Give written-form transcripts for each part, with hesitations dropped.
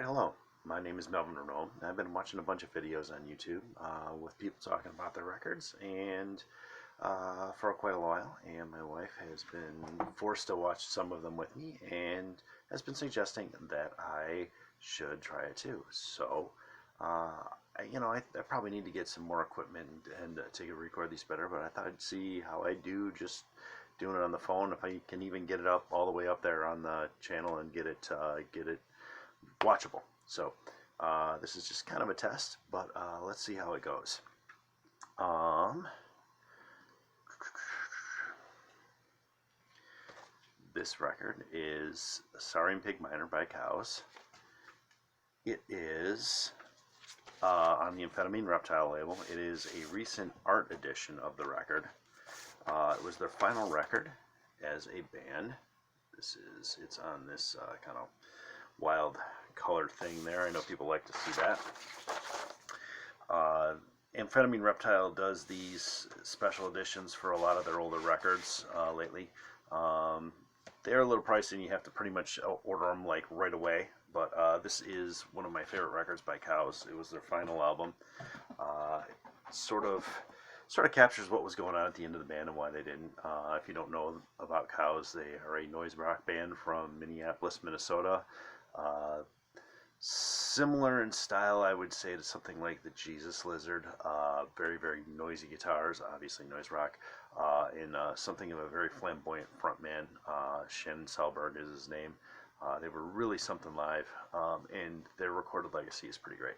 Hello. My name is Melvin Renault. I've been watching a bunch of videos on YouTube with people talking about their records and for quite a while, and my wife has been forced to watch some of them with me and has been suggesting that I should try it too. So, I probably need to get some more equipment and to record these better, but I thought I'd see how I do just doing it on the phone, if I can even get it up all the way up there on the channel and get it watchable. So this is just kind of a test, but let's see how it goes. This record is Sorry Pig Minor by Cows. It is on the Amphetamine Reptile label. It is a recent art edition of the record. It was their final record as a band. It's on this kind of wild colored thing there. I know people like to see that. Amphetamine Reptile does these special editions for a lot of their older records lately. They're a little pricey and you have to pretty much order them like right away, but this is one of my favorite records by Cows. It was their final album. Sort of captures what was going on at the end of the band and why they didn't. If you don't know about Cows, they are a noise rock band from Minneapolis, Minnesota. Similar in style, I would say, to something like the Jesus Lizard. Very, very noisy guitars, obviously noise rock, and something of a very flamboyant frontman. Shannon Selberg is his name. They were really something live, and their recorded legacy is pretty great.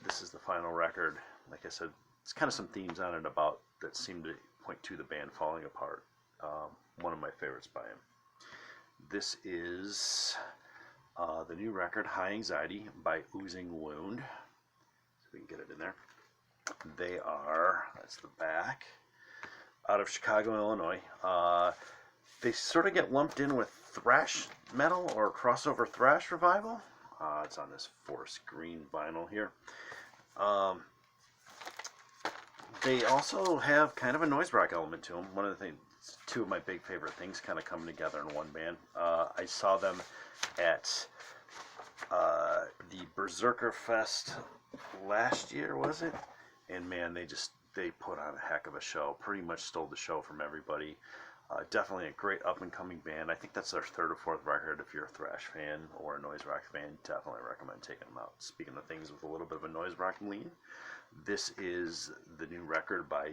This is the final record. Like I said, it's kind of some themes on it about that seem to point to the band falling apart. One of my favorites by him. This is the new record, High Anxiety by Oozing Wound. So we can get it in there. They are, that's the back, out of Chicago, Illinois. They sort of get lumped in with thrash metal or crossover thrash revival. It's on this forest green vinyl here. They also have kind of a noise rock element to them. One of the things, two of my big favorite things kind of coming together in one band. I saw them at the Berserker Fest last year, was it? And man, they put on a heck of a show. Pretty much stole the show from everybody. Definitely a great up-and-coming band. I think that's their third or fourth record. If you're a thrash fan or a noise rock fan, definitely recommend checking them out. Speaking of things with a little bit of a noise rock lean, this is the new record by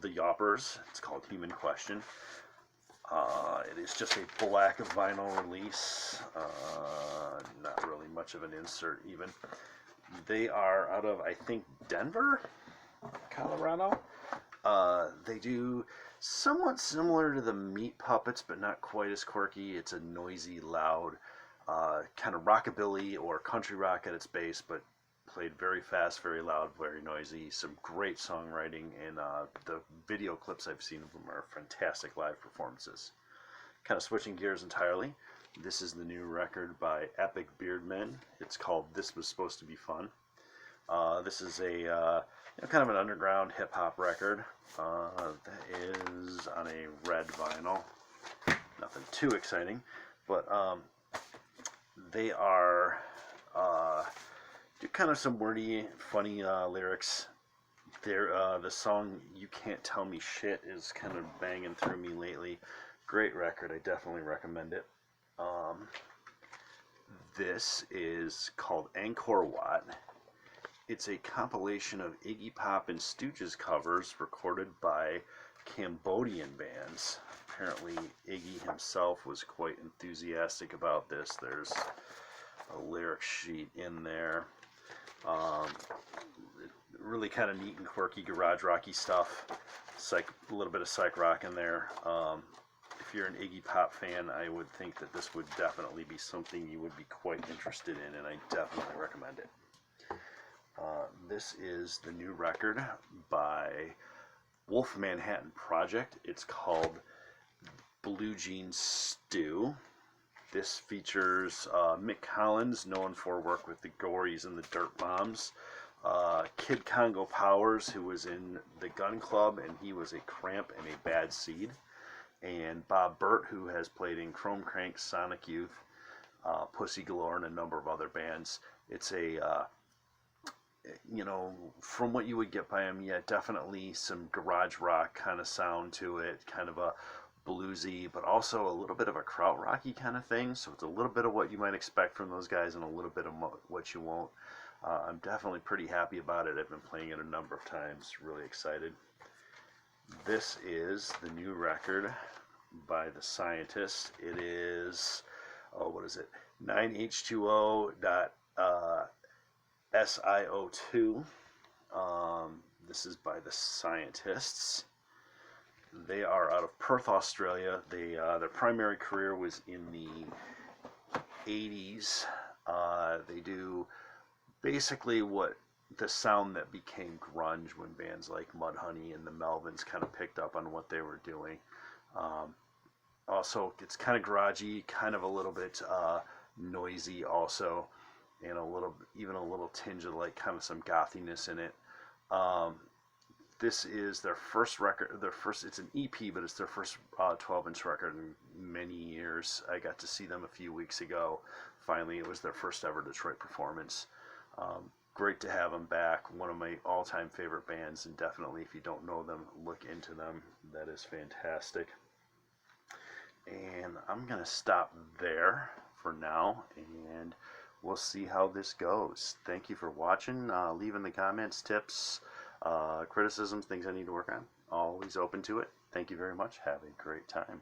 the Yawpers. It's called Human Question. It is just a black vinyl release. Not really much of an insert even. They are out of, I think, Denver, Colorado. They do somewhat similar to the Meat Puppets, but not quite as quirky. It's a noisy, loud, kind of rockabilly or country rock at its base, but played very fast, very loud, very noisy. Some great songwriting, and the video clips I've seen of them are fantastic live performances. Kind of switching gears entirely. This is the new record by Epic Beardmen. It's called This Was Supposed to Be Fun. This is a kind of an underground hip-hop record. That is on a red vinyl. Nothing too exciting, but they are do kind of some wordy, funny lyrics. The song "You Can't Tell Me Shit" is kind of banging through me lately. Great record. I definitely recommend it. This is called Angkor Wat. It's a compilation of Iggy Pop and Stooges covers recorded by Cambodian bands. Apparently Iggy himself was quite enthusiastic about this. There's a lyric sheet in there. Really kind of neat and quirky garage rocky stuff. A little bit of psych rock in there. If you're an Iggy Pop fan, I would think that this would definitely be something you would be quite interested in, and I definitely recommend it. This is the new record by Wolf Manhattan Project. It's called Blue Jean Stew. This features Mick Collins, known for work with the Gories and the Dirt Moms. Kid Congo Powers, who was in the Gun Club, and he was a Cramp and a Bad Seed. And Bob Burt, who has played in Chrome Crank, Sonic Youth, Pussy Galore, and a number of other bands. It's a from what you would get by them, yeah, definitely some garage rock kind of sound to it, kind of a bluesy, but also a little bit of a krautrocky kind of thing. So it's a little bit of what you might expect from those guys, and a little bit of what you won't. I'm definitely pretty happy about it. I've been playing it a number of times. Really excited. This is the new record by the Scientist. It is, what is it? 9H2O dot SiO2. This is by the Scientists. They are out of Perth, Australia. Their primary career was in the 80s. They do basically what the sound that became grunge when bands like Mudhoney and the Melvins kind of picked up on what they were doing. Also, it's kind of garagey, kind of a little bit noisy also, and even a little tinge of like kind of some gothiness in it. This is their first record. It's an EP, but it's their first 12-inch record in many years. I got to see them a few weeks ago. Finally, it was their first ever Detroit performance. Great to have them back. One of my all-time favorite bands, and definitely if you don't know them, look into them. That is fantastic. And I'm going to stop there for now, and we'll see how this goes. Thank you for watching. Leave in the comments tips, criticisms, things I need to work on. Always open to it. Thank you very much. Have a great time.